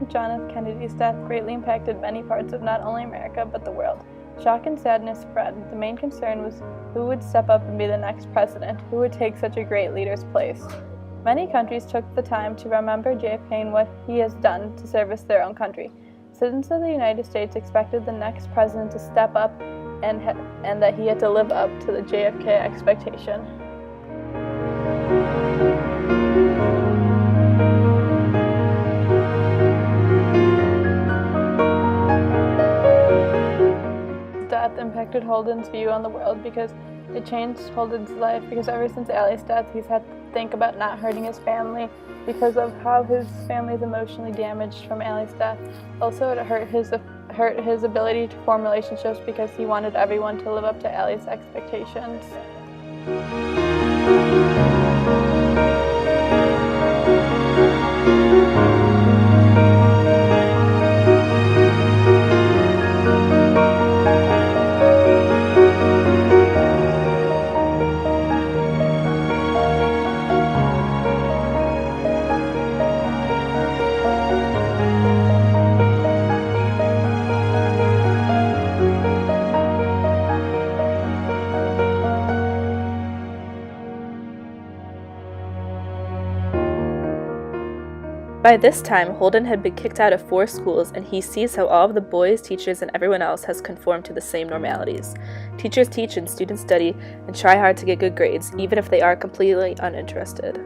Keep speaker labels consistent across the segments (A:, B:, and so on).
A: President John F. Kennedy's death greatly impacted many parts of not only America but the world. Shock and sadness spread. The main concern was who would step up and be the next president, who would take such a great leader's place. Many countries took the time to remember JFK and what he has done to service their own country. Citizens of the United States expected the next president to step up and that he had to live up to the JFK expectation. Death impacted Holden's view on the world because it changed Holden's life, because ever since Allie's death he's had to think about not hurting his family because of how his family is emotionally damaged from Allie's death. Also, it hurt his ability to form relationships because he wanted everyone to live up to Allie's expectations.
B: By this time, Holden had been kicked out of 4 schools, and he sees how all of the boys, teachers, and everyone else has conformed to the same normalities. Teachers teach and students study and try hard to get good grades, even if they are completely uninterested.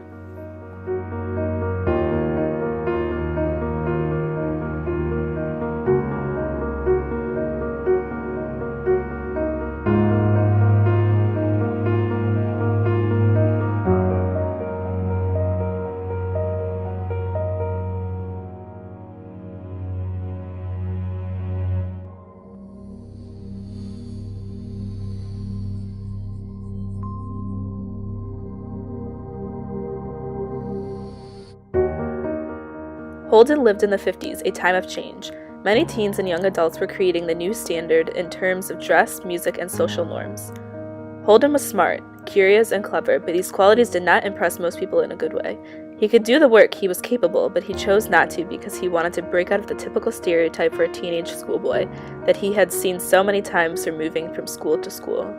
B: Holden lived in the 50s, a time of change. Many teens and young adults were creating the new standard in terms of dress, music, and social norms. Holden was smart, curious, and clever, but these qualities did not impress most people in a good way. He could do the work, he was capable, but he chose not to because he wanted to break out of the typical stereotype for a teenage schoolboy that he had seen so many times from moving from school to school.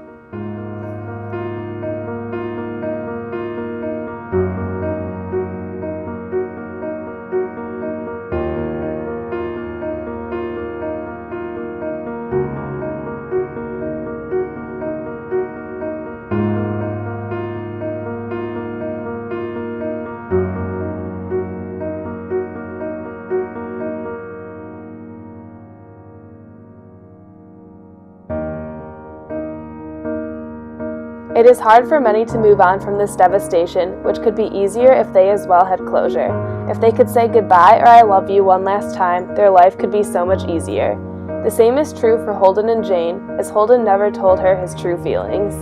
C: It is hard for many to move on from this devastation, which could be easier if they as well had closure. If they could say goodbye or I love you one last time, their life could be so much easier. The same is true for Holden and Jane, as Holden never told her his true feelings.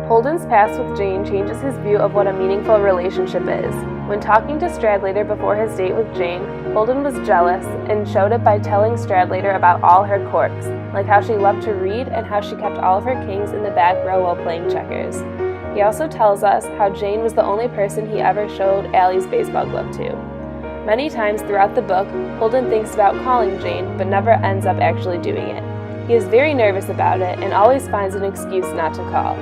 C: Holden's past with Jane changes his view of what a meaningful relationship is. When talking to Stradlater before his date with Jane, Holden was jealous and showed it by telling Stradlater about all her quirks, like how she loved to read and how she kept all of her kings in the back row while playing checkers. He also tells us how Jane was the only person he ever showed Allie's baseball glove to. Many times throughout the book, Holden thinks about calling Jane, but never ends up actually doing it. He is very nervous about it and always finds an excuse not to call.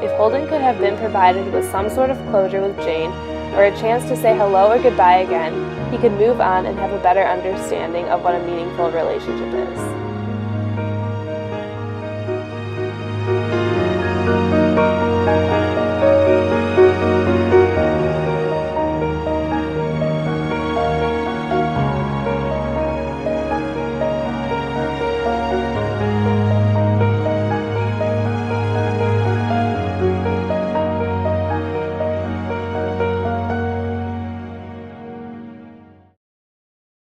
C: If Holden could have been provided with some sort of closure with Jane, or a chance to say hello or goodbye again, he could move on and have a better understanding of what a meaningful relationship is.